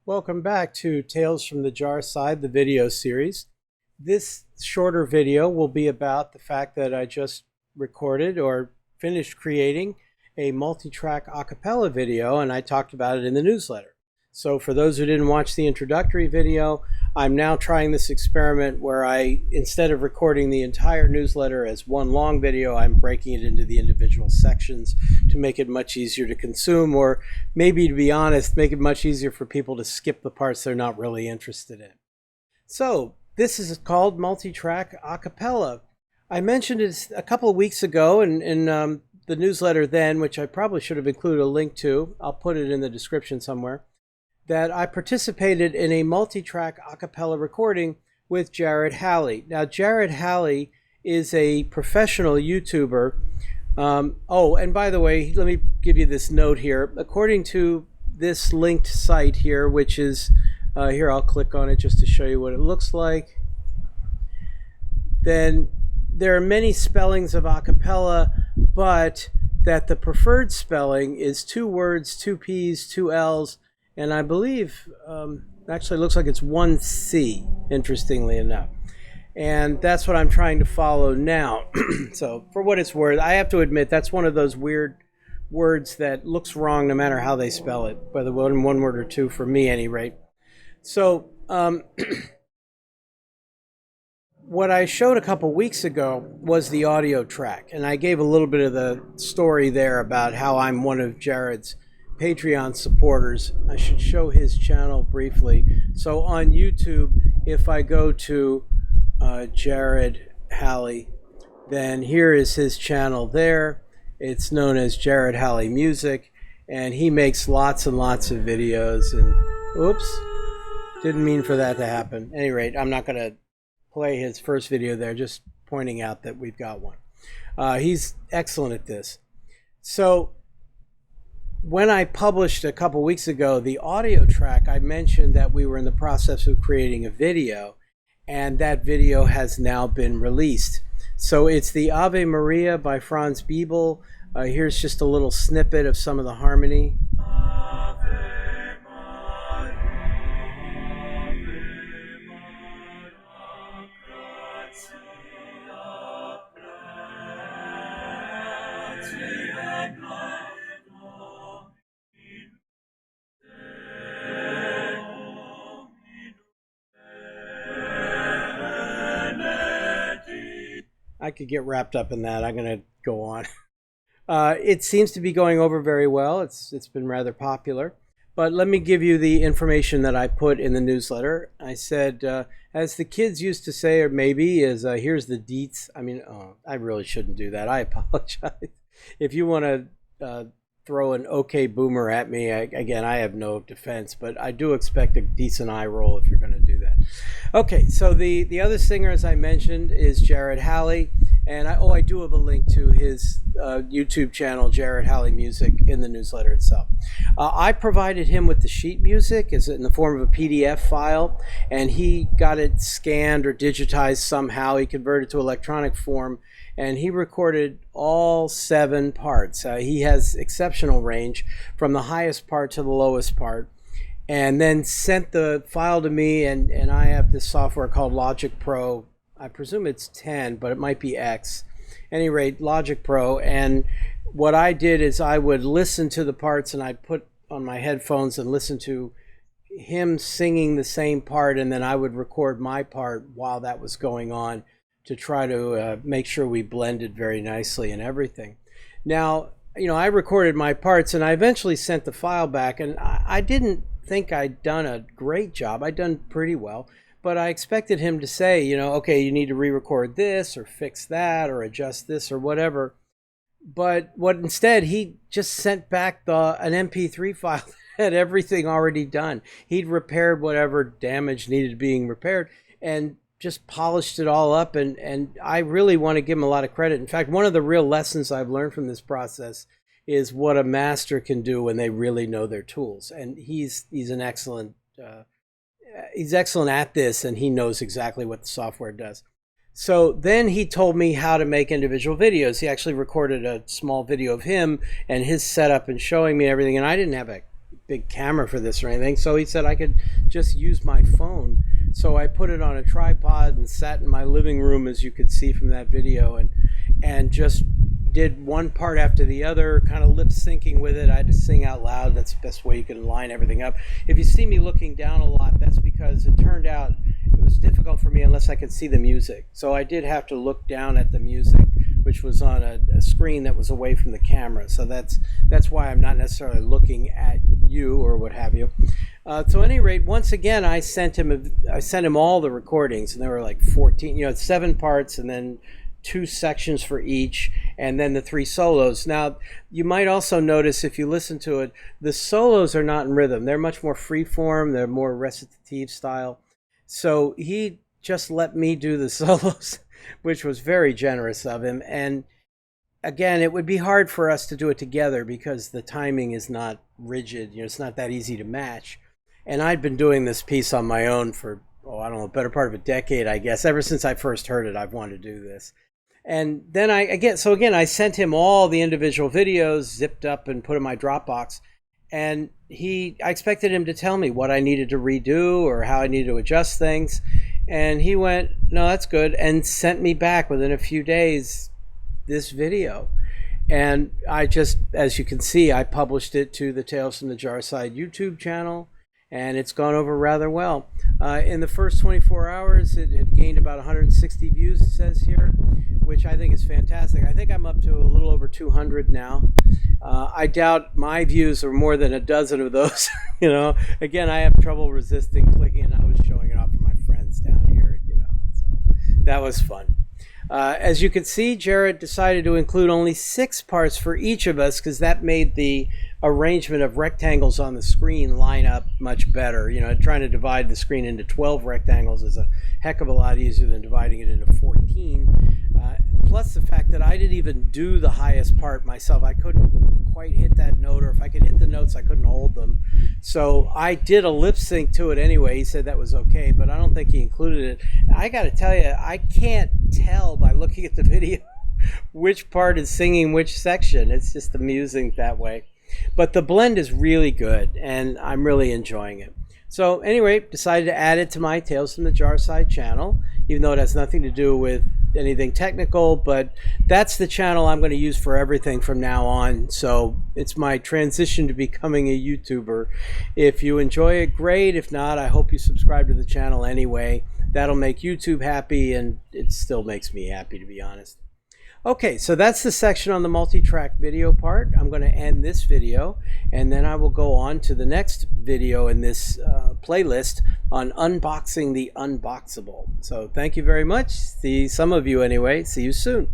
Welcome back to Tales from the Jar Side, the video series. This shorter video will be about the fact that I just recorded or finished creating a multi-track a cappella video, and I talked about it in the newsletter. So for those who didn't watch the introductory video, I'm now trying this experiment where instead of recording the entire newsletter as one long video, I'm breaking it into the individual sections to make it much easier to consume, or maybe, to be honest, make it much easier for people to skip the parts they're not really interested in. So this is called multi-track a cappella. I mentioned it a couple of weeks ago in the newsletter then, which I probably should have included a link to. I'll put it in the description somewhere. That I participated in a multi-track a cappella recording with Jared Halley. Now, Jared Halley is a professional YouTuber. Oh, and by the way, let me give you this note here. According to this linked site here, which is, here I'll click on it just to show you what it looks like. Then there are many spellings of a cappella, but that the preferred spelling is 2 words, 2 P's, 2 L's, and I believe, actually it looks like it's 1 C, interestingly enough. And that's what I'm trying to follow now. So for what it's worth, I have to admit that's one of those weird words that looks wrong no matter how they spell it, whether one word or two, for me at any rate. So what I showed a couple weeks ago was the audio track, and I gave a little bit of the story there about how I'm one of Jared's Patreon supporters. I should show his channel briefly. So on YouTube, if I go to Jared Halley, then here is his channel there. It's known as Jared Halley Music, and he makes lots and lots of videos. And oops, didn't mean for that to happen. At any rate, I'm not going to play his first video there, just pointing out that we've got one. He's excellent at this. So when I published a couple weeks ago the audio track, I mentioned that we were in the process of creating a video, and that video has now been released. So it's the Ave Maria by Franz Biebl. Here's just a little snippet of some of the harmony. I could get wrapped up in that. I'm going to go on. It seems to be going over very well. It's been rather popular. But let me give you the information that I put in the newsletter. I said, as the kids used to say, or maybe, is here's the deets. I mean, I really shouldn't do that. I apologize. If you want to throw an okay boomer at me, again, I have no defense, but I do expect a decent eye roll if you're going to do that. Okay, so the other singer, as I mentioned, is Jared Halley, and I do have a link to his YouTube channel, Jared Halley Music, in the newsletter itself. I provided him with the sheet music as in the form of a PDF file, and he got it scanned or digitized somehow. He converted it to electronic form, and he recorded all 7 parts. He has exceptional range from the highest part to the lowest part, and then sent the file to me, and I have this software called Logic Pro. I presume it's 10, but it might be X. At any rate, Logic Pro. And what I did is I would listen to the parts, and I'd put on my headphones and listen to him singing the same part, and then I would record my part while that was going on to try to make sure we blended very nicely and everything. Now, I recorded my parts, and I eventually sent the file back, and I didn't think I'd done a great job. I'd done pretty well. But I expected him to say, okay, you need to re-record this or fix that or adjust this or whatever. But instead, he just sent back an MP3 file that had everything already done. He'd repaired whatever damage needed being repaired and just polished it all up. And I really want to give him a lot of credit. In fact, one of the real lessons I've learned from this process is what a master can do when they really know their tools. And he's an excellent he's excellent at this, and he knows exactly what the software does. So then he told me how to make individual videos. He actually recorded a small video of him and his setup and showing me everything, and I didn't have a big camera for this or anything. So he said I could just use my phone. So I put it on a tripod and sat in my living room, as you could see from that video, and just did one part after the other, kind of lip syncing with it. I had to sing out loud. That's the best way you can line everything up. If you see me looking down a lot, that's because it turned out it was difficult for me unless I could see the music. So I did have to look down at the music, which was on a screen that was away from the camera. So that's why I'm not necessarily looking at you or what have you. So at any rate, once again, I sent him all the recordings, and there were like 14, 7 parts, and then 2 sections for each, and then the 3 solos. Now, you might also notice if you listen to it, the solos are not in rhythm. They're much more free form. They're more recitative style. So he just let me do the solos, which was very generous of him. And again, it would be hard for us to do it together because the timing is not rigid. It's not that easy to match. And I'd been doing this piece on my own for, I don't know, better part of a decade, I guess. Ever since I first heard it, I've wanted to do this. And then I sent him all the individual videos zipped up and put in my Dropbox. And I expected him to tell me what I needed to redo or how I needed to adjust things. And he went, no, that's good, and sent me back within a few days this video. And I just, as you can see, I published it to the Tales from the Jar Side YouTube channel, and it's gone over rather well. In the first 24 hours, it gained about 160 views, it says here, which I think is fantastic. I think I'm up to a little over 200 now. I doubt my views are more than a dozen of those. Again, I have trouble resisting clicking, and I was showing it off to my friends down here, so that was fun. As you can see, Jared decided to include only 6 parts for each of us because that made the arrangement of rectangles on the screen line up much better. Trying to divide the screen into 12 rectangles is a heck of a lot easier than dividing it into 14. Plus the fact that I didn't even do the highest part myself. I couldn't quite hit that note, or if I could hit the notes, I couldn't hold them. So I did a lip sync to it anyway. He said that was okay, but I don't think he included it. I got to tell you, I can't tell by looking at the video which part is singing which section. It's just amusing that way. But the blend is really good, and I'm really enjoying it. So anyway, decided to add it to my Tales from the Jar Side channel, even though it has nothing to do with anything technical, but that's the channel I'm going to use for everything from now on. So it's my transition to becoming a YouTuber. If you enjoy it, great. If not, I hope you subscribe to the channel anyway. That'll make YouTube happy, and it still makes me happy, to be honest. Okay, so that's the section on the multi-track video part. I'm going to end this video, and then I will go on to the next video in this playlist on unboxing the unboxable. So thank you very much. See some of you anyway. See you soon.